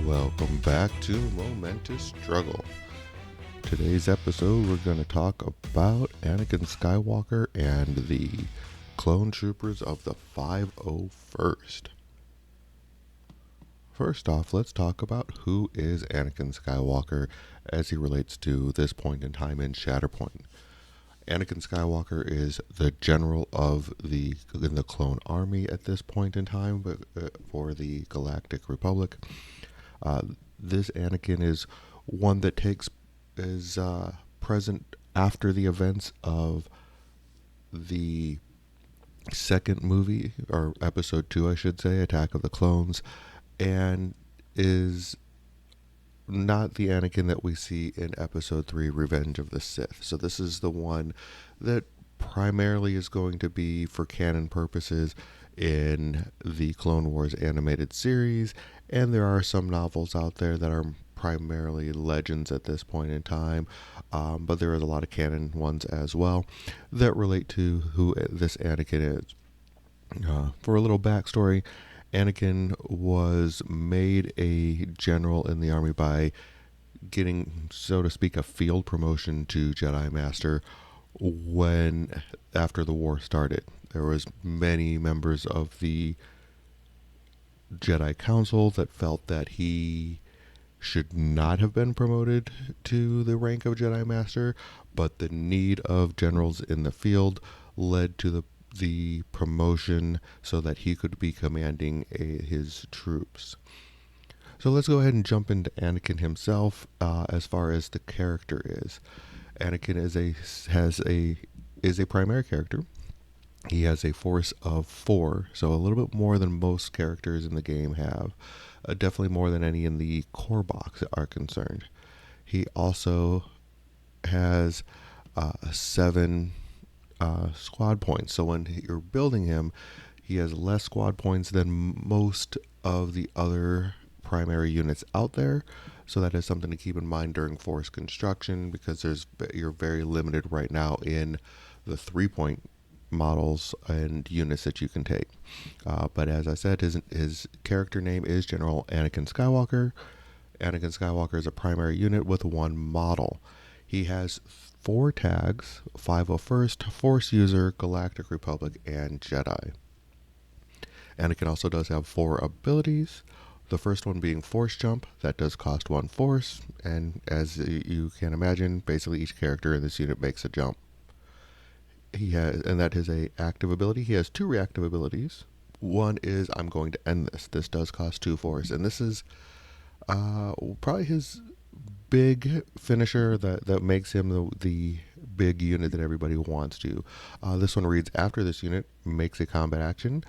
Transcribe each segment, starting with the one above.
Welcome back to Momentous Struggle. Today's episode, we're going to talk about Anakin Skywalker and the clone troopers of the 501st. First off, let's talk about who is Anakin Skywalker as he relates to this point in time in Shatterpoint. Anakin Skywalker is the general in the clone army at this point in time for the Galactic Republic. This Anakin is one that is present after the events of the second movie, or episode 2, I should say, Attack of the Clones, and is not the Anakin that we see in episode 3, Revenge of the Sith. So this is the one that primarily is going to be for canon purposes in the Clone Wars animated series, and there are some novels out there that are primarily legends at this point in time, but there is a lot of canon ones as well that relate to who this Anakin is. For a little backstory, Anakin was made a general in the army by getting, so to speak, a field promotion to Jedi Master after the war started. There was many members of the Jedi Council that felt that he should not have been promoted to the rank of Jedi Master, but the need of generals in the field led to the promotion so that he could be commanding his troops. So let's go ahead and jump into Anakin himself. As far as the character is, Anakin is a primary character. He has a force of 4, so a little bit more than most characters in the game have. Definitely more than any in the core box are concerned. He also has 7 squad points. So when you're building him, he has less squad points than most of the other primary units out there. So that is something to keep in mind during force construction, because you're very limited right now in the 3-point models and units that you can take. But as I said, his character name is General Anakin Skywalker. Anakin Skywalker is a primary unit with 1 model. He has 4 tags: 501st, Force User, Galactic Republic, and Jedi. Anakin also does have 4 abilities. The first one being Force Jump. That does cost 1 Force, and as you can imagine, basically each character in this unit makes a jump. And that is a active ability. He has 2 reactive abilities. One is I'm going to end this. This does cost 2 Force, and this is probably his big finisher that makes him the big unit that everybody wants to. This one reads: after this unit makes a combat action,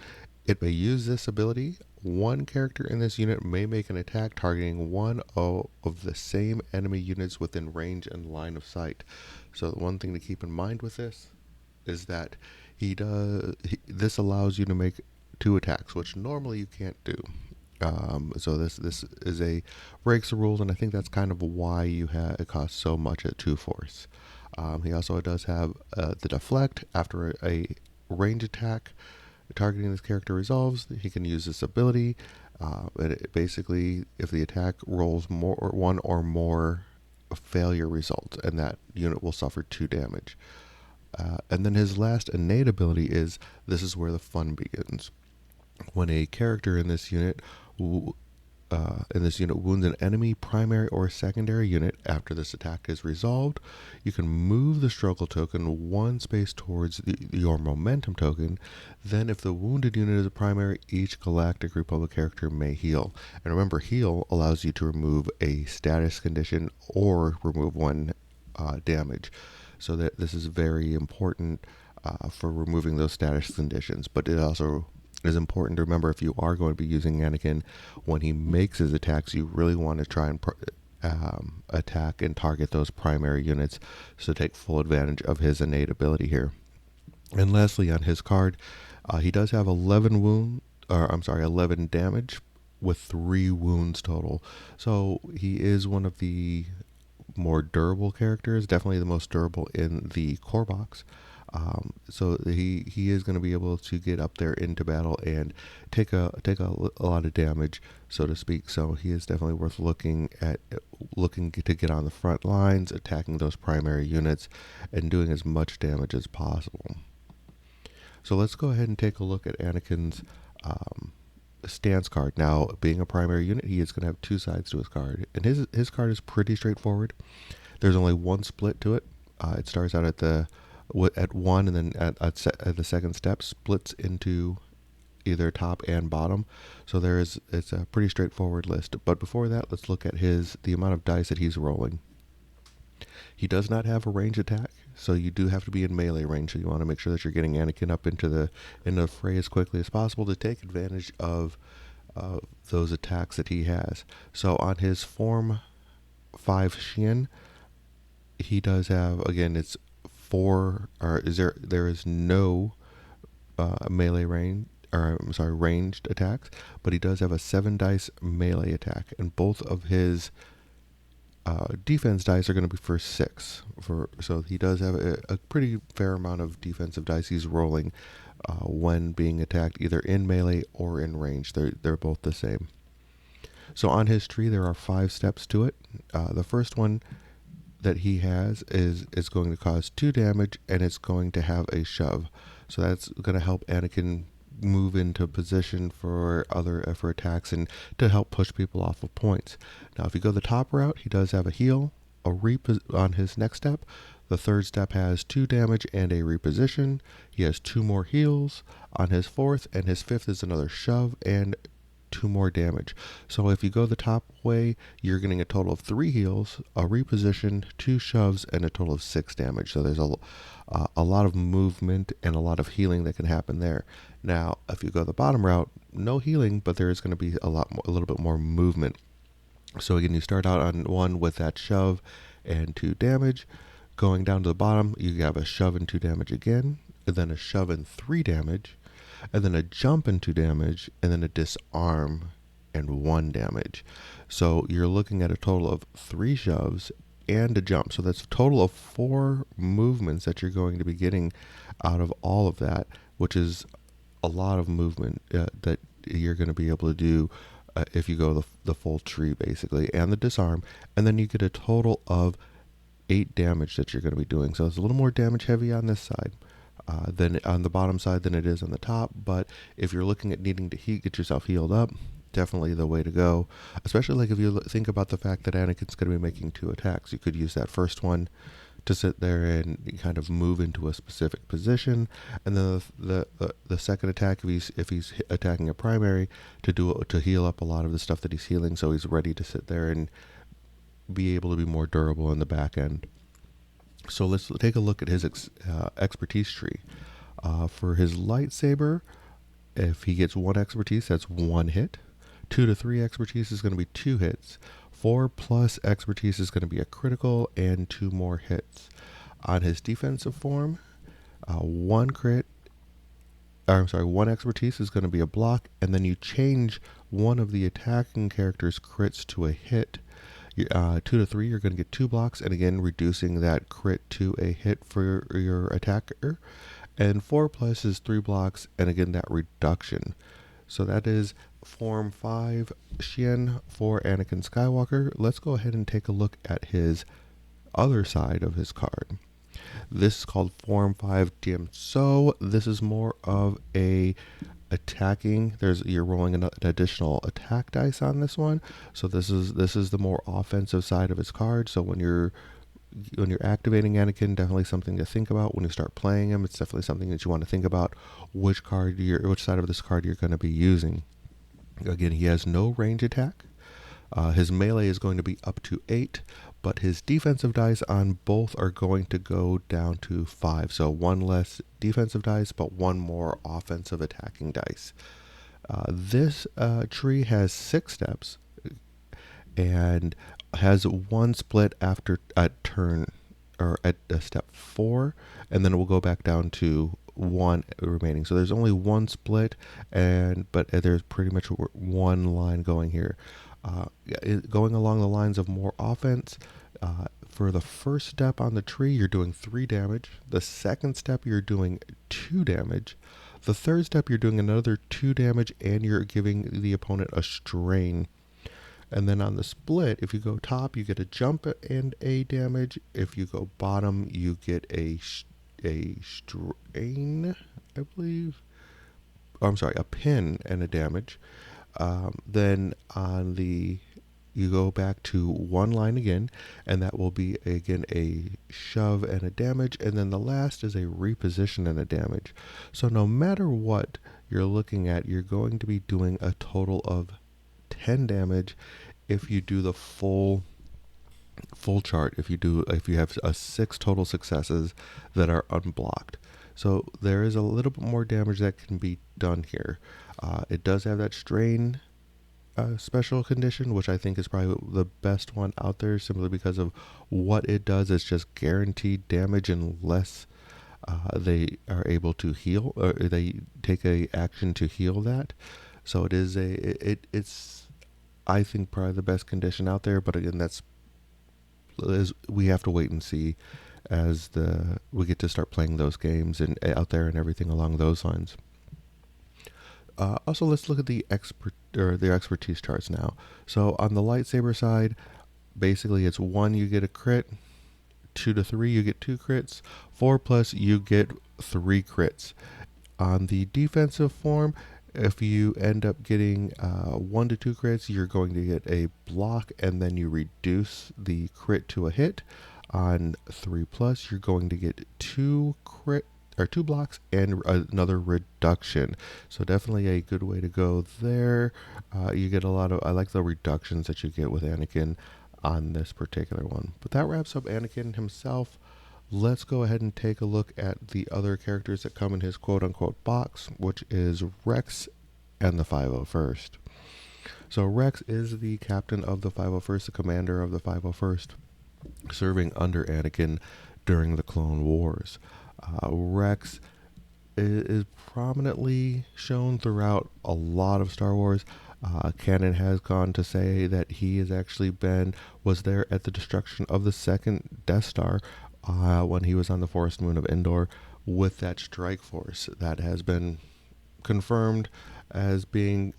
it may use this ability. 1 character in this unit may make an attack targeting one of the same enemy units within range and line of sight. So the one thing to keep in mind with this is that this allows you to make 2 attacks, which normally you can't do. So this is breaks the rules, and I think that's kind of why it costs so much at 2 Force. He also does have the deflect. After a range attack targeting this character resolves, he can use this ability. Basically, if the attack rolls 1 or more failure results, and that unit will suffer 2 damage. And then his last innate ability this is where the fun begins. When a character in this unit wounds an enemy primary or secondary unit after this attack is resolved, you can move the struggle token 1 space towards your momentum token. Then if the wounded unit is a primary, each Galactic Republic character may heal. And remember, heal allows you to remove a status condition or remove 1 damage. So that this is very important for removing those status conditions. But it also is important to remember, if you are going to be using Anakin, when he makes his attacks, you really want to try and attack and target those primary units, so take full advantage of his innate ability here. And lastly, on his card, he does have 11 damage with 3 wounds total. So he is one of the more durable characters, definitely the most durable in the core box. So he is going to be able to get up there into battle and take a lot of damage, so to speak. So he is definitely worth looking to get on the front lines, attacking those primary units, and doing as much damage as possible. So let's go ahead and take a look at Anakin's um, stance card. Now, being a primary unit, he is going to have two sides to his card, and his card is pretty straightforward. There's only one split to it. It starts out at one, and then at the second step splits into either top and bottom. So it's a pretty straightforward list. But before that, let's look at the amount of dice that he's rolling. He does not have a range attack, so you do have to be in melee range. So you want to make sure that you're getting Anakin up into the fray as quickly as possible to take advantage of those attacks that he has. So on his Form 5 Shin, he does have, again, it's four, or there is no melee range, or I'm sorry, ranged attacks, but he does have a 7 dice melee attack, and both of his defense dice are going to be for 6. So he does have a pretty fair amount of defensive dice he's rolling when being attacked, either in melee or in range. They're both the same. So on his tree, there are 5 steps to it. The first one that he has is going to cause 2 damage, and it's going to have a shove. So that's going to help Anakin move into position for attacks and to help push people off of points. Now, if you go the top route, he does have a heal, on his next step. The third step has 2 damage and a reposition. He has 2 more heals on his fourth, and his fifth is another shove and 2 more damage. So if you go the top way, you're getting a total of 3 heals, a reposition, 2 shoves, and a total of 6 damage. So there's a lot of movement and a lot of healing that can happen there. Now, if you go the bottom route, no healing, but there is going to be a little bit more movement. So again, you start out on one with that shove and 2 damage. Going down to the bottom, you have a shove and 2 damage again, and then a shove and 3 damage, and then a jump and 2 damage, and then a disarm and 1 damage. So you're looking at a total of 3 shoves and a jump. So that's a total of 4 movements that you're going to be getting out of all of that, which is a lot of movement that you're going to be able to do if you go the full tree, basically, and the disarm. And then you get a total of 8 damage that you're going to be doing. So it's a little more damage heavy on this side than on the bottom side than it is on the top. But if you're looking at needing to get yourself healed up, definitely the way to go. Especially like if you think about the fact that Anakin's going to be making 2 attacks. You could use that first one to sit there and kind of move into a specific position, and then the second attack, if he's attacking a primary, to heal up a lot of the stuff that he's healing, so he's ready to sit there and be able to be more durable in the back end. So let's take a look at his expertise tree. For his lightsaber, if he gets 1 expertise, that's 1 hit. 2 to 3 expertise is going to be 2 hits. 4 plus expertise is going to be a critical and 2 more hits. On his defensive form, 1 expertise is going to be a block, and then you change one of the attacking character's crits to a hit. 2 to 3, you're going to get 2 blocks, and again, reducing that crit to a hit for your attacker. And 4 plus is 3 blocks, and again, that reduction. So that is Form 5 Shin for Anakin Skywalker. Let's go ahead and take a look at his other side of his card. This is called Form 5 Dim. So this is more of a attacking. You're rolling an additional attack dice on this one. So this is the more offensive side of his card. So when you're activating Anakin, definitely something to think about when you start playing him. It's definitely something that you want to think about which side of this card you're going to be using. Again, he has no range attack. His melee is going to be up to 8, but his defensive dice on both are going to go down to 5. So 1 less defensive dice, but 1 more offensive attacking dice. This tree has 6 steps and has 1 split at turn, or at step 4, and then it will go back down to 1 remaining. So there's only 1 split, but there's pretty much 1 line going here. Going along the lines of more offense, For the first step on the tree, you're doing 3 damage. The second step, you're doing 2 damage. The third step, you're doing another 2 damage, and you're giving the opponent a strain. And then on the split, if you go top, you get a jump and a damage. If you go bottom, you get a strain, I believe. Oh, I'm sorry, a pin and a damage. Then on the you go back to one line again, and that will be again a shove and a damage, and then the last is a reposition and a damage. So no matter what you're looking at, you're going to be doing a total of 10 damage if you do the full chart. If you have 6 total successes that are unblocked. So there is a little bit more damage that can be done here. It does have that strain special condition, which I think is probably the best one out there, simply because of what it does. It's just guaranteed damage unless they are able to heal, or they take a action to heal that. So it is it's I think probably the best condition out there. But again, we have to wait and see as we get to start playing those games and out there and everything along those lines. Also, let's look at the expertise charts now. So on the lightsaber side, basically it's 1 you get a crit, 2 to 3 you get 2 crits, 4 plus you get 3 crits. On the defensive form, if you end up getting 1 to 2 crits, you're going to get a block, and then you reduce the crit to a hit. On 3 plus, you're going to get 2 blocks and another reduction. So definitely a good way to go there. You get a lot of, I like the reductions that you get with Anakin on this particular one. But that wraps up Anakin himself. Let's go ahead and take a look at the other characters that come in his quote-unquote box, which is Rex and the 501st. So Rex is the captain of the 501st, the commander of the 501st, serving under Anakin during the Clone Wars. Rex is prominently shown throughout a lot of Star Wars. Canon has gone to say that he has actually was there at the destruction of the second Death Star when he was on the forest moon of Endor with that strike force. That has been confirmed as being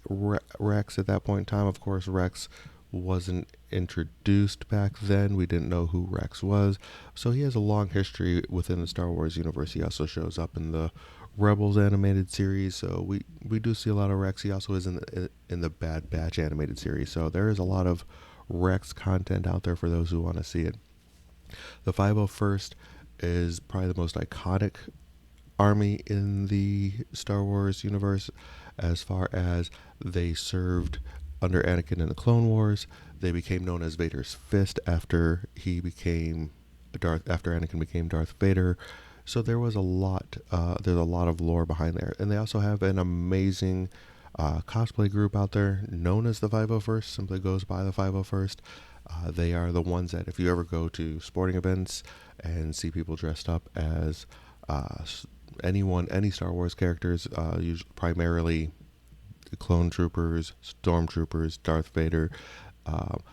Rex at that point in time. Of course, Rex wasn't introduced back then. We didn't know who Rex was. So he has a long history within the Star Wars universe. He also shows up in the Rebels animated series, so we do see a lot of Rex. He also is in the Bad Batch animated series, so there is a lot of Rex content out there for those who want to see it. The 501st is probably the most iconic army in the Star Wars universe, as far as they served under Anakin in the Clone Wars. They became known as Vader's Fist after Anakin became Darth Vader. So there was there's a lot of lore behind there. And they also have an amazing cosplay group out there known as the 501st, simply goes by the 501st. They are the ones that if you ever go to sporting events and see people dressed up as any Star Wars characters, usually primarily clone troopers, stormtroopers, Darth Vader,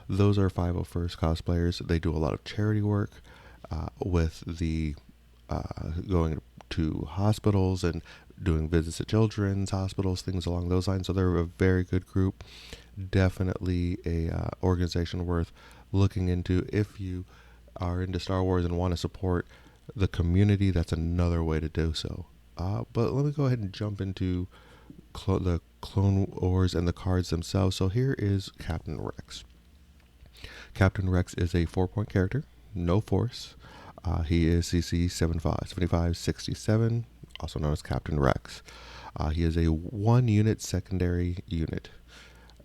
those are 501st cosplayers. They do a lot of charity work with the going to hospitals and doing visits at children's hospitals, things along those lines. So they're a very good group. Definitely a organization worth looking into if you are into Star Wars and want to support the community. That's another way to do so. But let me go ahead and jump into the Clone Wars and the cards themselves. So here is Captain Rex. Captain Rex is a 4-point character, no force. He is CC 7567, also known as Captain Rex. He is a 1-unit secondary unit.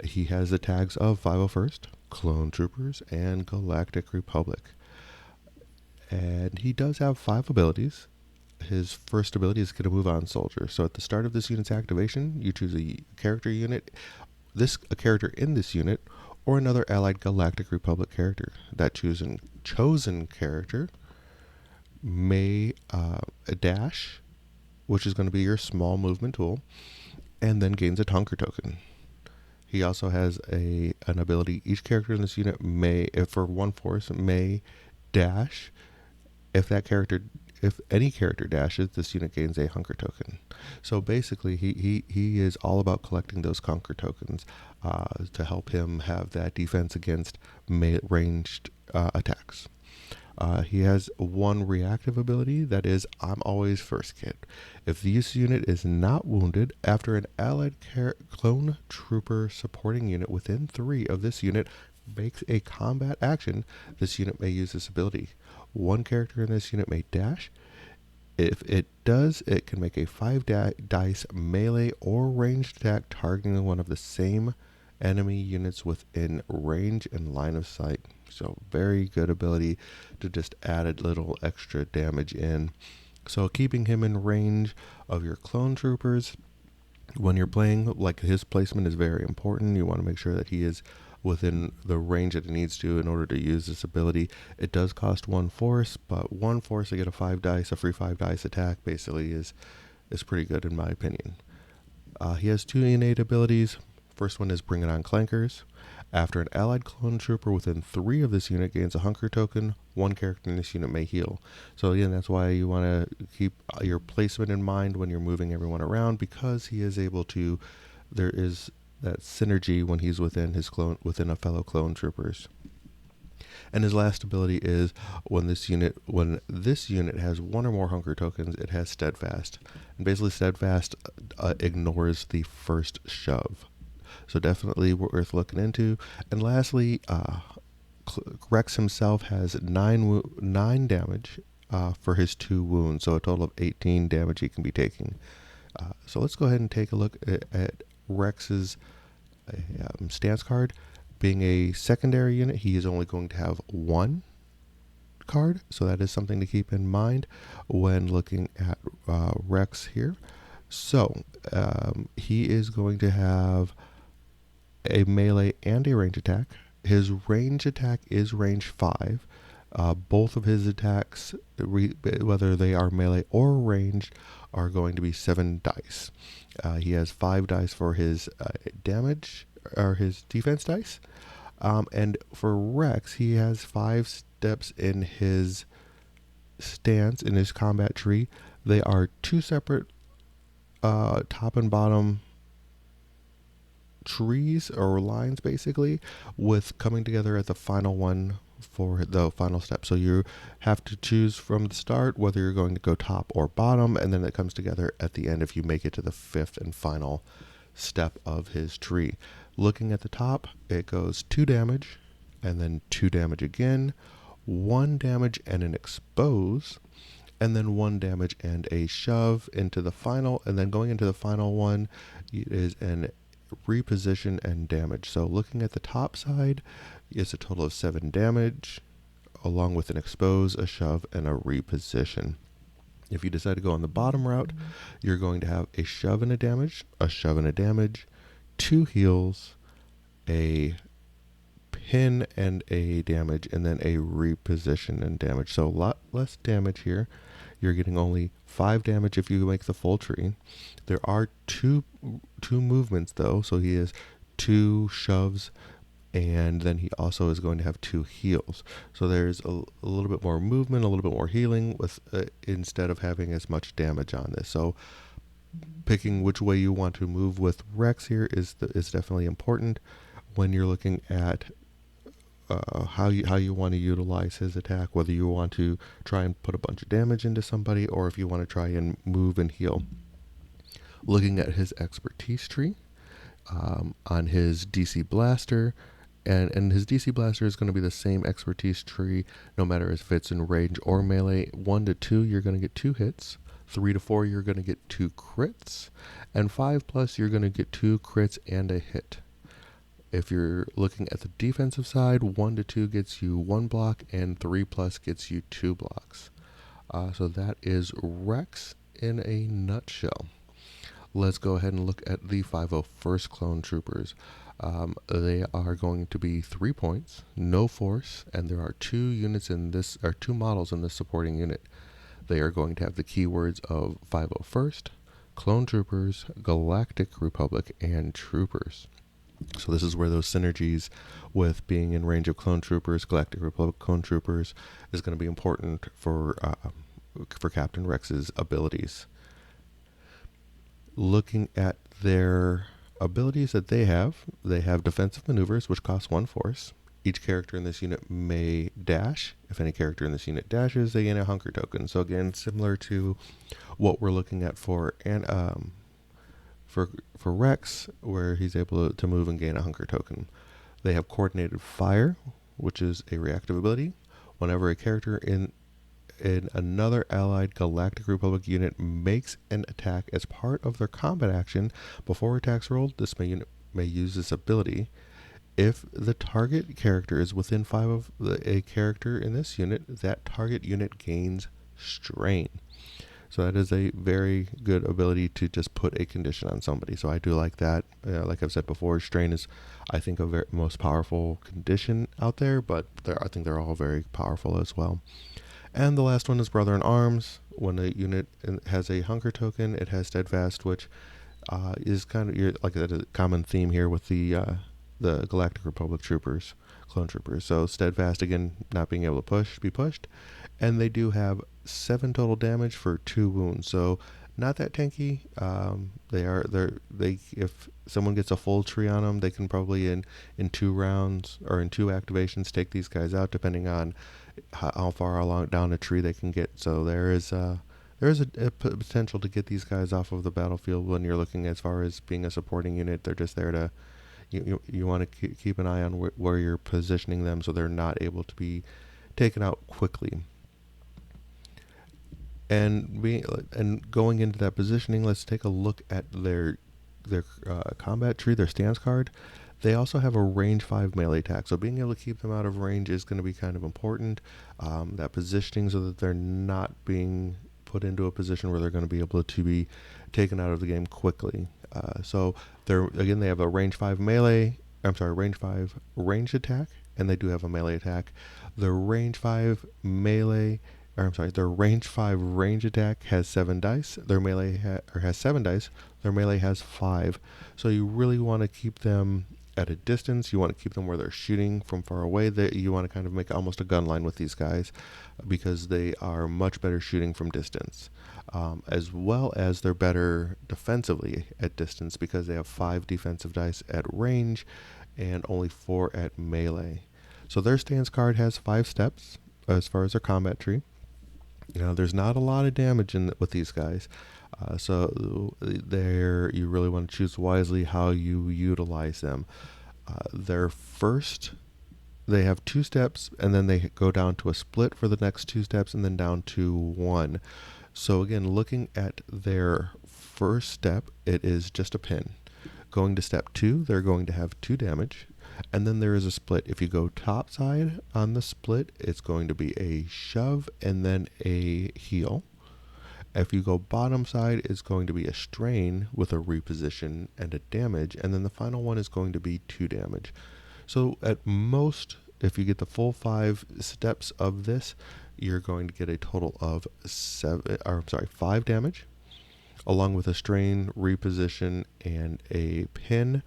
He has the tags of 501st, Clone Troopers, and Galactic Republic. And he does have 5 abilities. His first ability is going to move on soldier. So at the start of this unit's activation, you choose a character in this unit, or another allied Galactic Republic character. That chosen character may dash, which is going to be your small movement tool, and then gains a Tonker token. He also has an ability. Each character in this unit may, if for one force, may dash. If that character, if any character dashes, this unit gains a hunger token. So basically, he is all about collecting those conquer tokens to help him have that defense against ranged attacks. He has one reactive ability, that is, I'm always first kid. If this unit is not wounded, after an allied clone trooper supporting unit within 3 of this unit makes a combat action, this unit may use this ability. One character in this unit may dash. If it does, it can make a 5 dice melee or ranged attack targeting one of the same enemy units within range and line of sight. So very good ability to just add a little extra damage in. So keeping him in range of your clone troopers when you're playing, like, his placement is very important. You want to make sure that he is within the range that it needs to in order to use this ability. It does cost 1 force, but 1 force to get a 5 dice, a free 5 dice attack basically is pretty good in my opinion. He has 2 innate abilities. First one is Bring It On Clankers. After an allied clone trooper within 3 of this unit gains a hunger token, one character in this unit may heal. So again, that's why you want to keep your placement in mind when you're moving everyone around, because he is able to, there is that synergy when he's within his clone, within a fellow clone troopers. And his last ability is when this unit has 1 or more hunger tokens, it has Steadfast. And basically Steadfast ignores the first shove. So definitely worth looking into. And lastly, Rex himself has 9 damage for his 2 wounds, so a total of 18 damage he can be taking. So let's go ahead and take a look at Rex's stance card. Being a secondary unit, he is only going to have 1 card, so that is something to keep in mind when looking at Rex here. So he is going to have a melee and a range attack. His range attack is range 5. Both of his attacks, whether they are melee or ranged, are going to be 7 dice. He has 5 dice for his damage, or his defense dice. And for Rex, he has 5 steps in his stance, in his combat tree. They are 2 separate top and bottom trees or lines, basically, with coming together at the final one for the final step. So you have to choose from the start whether you're going to go top or bottom, and then it comes together at the end if you make it to the 5th and final step of his tree. Looking at the top, it goes 2 damage, and then 2 damage again, 1 damage and an expose, and then 1 damage and a shove into the final, and then going into the final one is an reposition and damage. So looking at the top side, it's a total of 7 damage, along with an expose, a shove, and a reposition. If you decide to go on the bottom route, you're going to have a shove and a damage, a shove and a damage, 2 heals, a pin and a damage, and then a reposition and damage. So a lot less damage here. You're getting only 5 damage if you make the full tree. There are two movements though, so he has 2 shoves, and then he also is going to have 2 heals. So there's a little bit more movement, a little bit more healing with instead of having as much damage on this. So picking which way you want to move with Rex here is definitely important when you're looking at how you want to utilize his attack, whether you want to try and put a bunch of damage into somebody, or if you want to try and move and heal. Looking at his expertise tree, on his DC Blaster, and his DC Blaster is going to be the same expertise tree no matter if it's in range or melee. 1 to 2, you're going to get 2 hits. 3 to 4, you're going to get 2 crits. And 5 plus, you're going to get 2 crits and a hit. If you're looking at the defensive side, 1 to 2 gets you 1 block, and 3 plus gets you 2 blocks. So that is Rex in a nutshell. Let's go ahead and look at the 501st Clone Troopers. They are going to be 3 points, no force, and there are 2 units in this, or 2 models in this supporting unit. They are going to have the keywords of 501st, Clone Troopers, Galactic Republic, and Troopers. So this is where those synergies with being in range of clone troopers, Galactic Republic clone troopers, is going to be important for Captain Rex's abilities. Looking at their abilities that they have defensive maneuvers, which cost one force. Each character in this unit may dash. If any character in this unit dashes, they gain a hunker token. So again, similar to what we're looking at for Rex, where he's able to move and gain a hunker token. They have coordinated fire, which is a reactive ability. Whenever a character in another allied Galactic Republic unit makes an attack as part of their combat action before attacks rolled, this unit may use this ability. If the target character is within 5 of a character in this unit, that target unit gains strain. So that is a very good ability to just put a condition on somebody. So I do like that. Like I've said before, strain is, I think, a very most powerful condition out there, but I think they're all very powerful as well. And the last one is Brother in Arms. When a unit has a hunker token, it has Steadfast, which is kind of like a common theme here with the Galactic Republic troopers, clone troopers. So Steadfast, again, not being able to be pushed, and they do have 7 total damage for 2 wounds. So not that tanky. They if someone gets a full tree on them, they can probably in 2 rounds or in 2 activations take these guys out, depending on how far along down a tree they can get. So there is a potential to get these guys off of the battlefield when you're looking as far as being a supporting unit. They're just there to you want to keep an eye on where you're positioning them so they're not able to be taken out quickly. And going into that positioning, let's take a look at their combat tree, their stance card. They also have a range 5 melee attack, so being able to keep them out of range is going to be kind of important. That positioning so that they're not being put into a position where they're going to be able to be taken out of the game quickly. So they have a range 5 melee. I'm sorry, range 5 ranged attack, and they do have a melee attack. The range 5 melee their range 5 range attack has 7 dice. Their melee has 7 dice. Their melee has 5. So you really want to keep them at a distance. You want to keep them where they're shooting from far away. You want to kind of make almost a gun line with these guys because they are much better shooting from distance. As well as they're better defensively at distance because they have 5 defensive dice at range and only 4 at melee. So their stance card has 5 steps as far as their combat tree. There's not a lot of damage with these guys, so you really want to choose wisely how you utilize them. They have 2 steps, and then they go down to a split for the next 2 steps, and then down to 1. So again, looking at their first step, it is just a pin. Going to step 2, they're going to have 2 damage. And then there is a split. If you go top side on the split, it's going to be a shove and then a heal. If you go bottom side, it's going to be a strain with a reposition and a damage. And then the final one is going to be 2 damage. So at most, if you get the full 5 steps of this, you're going to get a total of 5 damage, along with a strain, reposition, and a pin.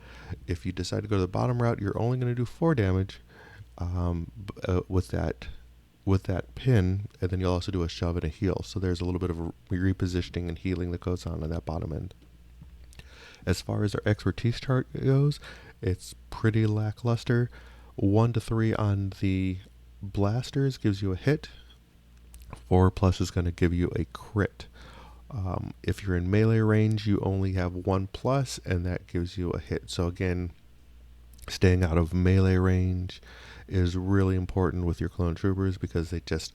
If you decide to go to the bottom route, you're only going to do 4 damage with that pin, and then you'll also do a shove and a heal. So there's a little bit of a repositioning and healing that goes on that bottom end. As far as our expertise chart goes, it's pretty lackluster. 1 to 3 on the blasters gives you a hit. 4+ is going to give you a crit. If you're in melee range, you only have 1+, and that gives you a hit. So again, staying out of melee range is really important with your clone troopers because they just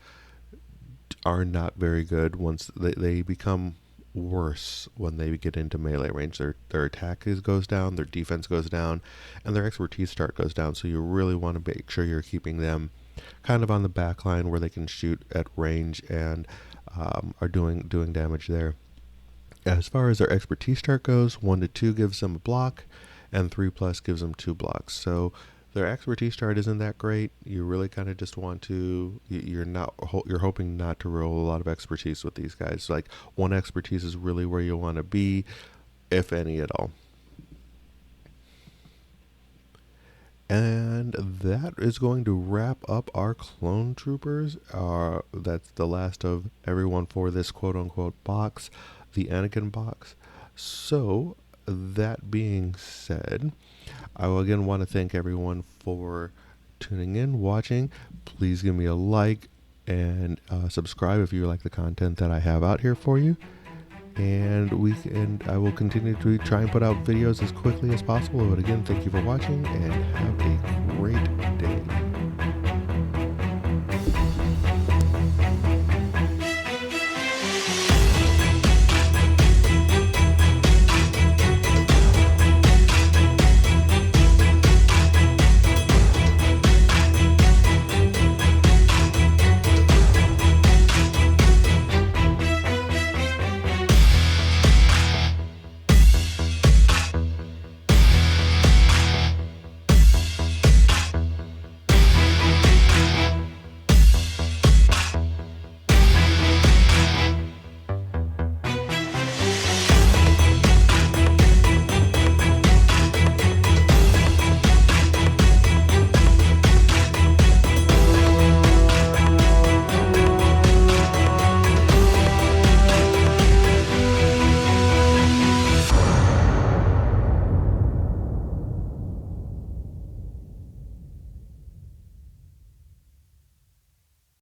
are not very good once they become worse when they get into melee range. Their attack goes down, their defense goes down, and their expertise start goes down. So you really want to make sure you're keeping them kind of on the back line where they can shoot at range and are doing damage there. As far as their expertise chart goes, 1 to 2 gives them a block, and 3+ gives them 2 blocks. So their expertise chart isn't that great. You really kind of just want to. You're hoping not to roll a lot of expertise with these guys. Like 1 expertise is really where you want to be, if any at all. And that is going to wrap up our clone troopers. That's the last of everyone for this quote unquote box, the Anakin box. So, that being said, I will again want to thank everyone for tuning in, watching. Please give me a like and subscribe if you like the content that I have out here for you. And I will continue to try and put out videos as quickly as possible. But again, thank you for watching and have a great day.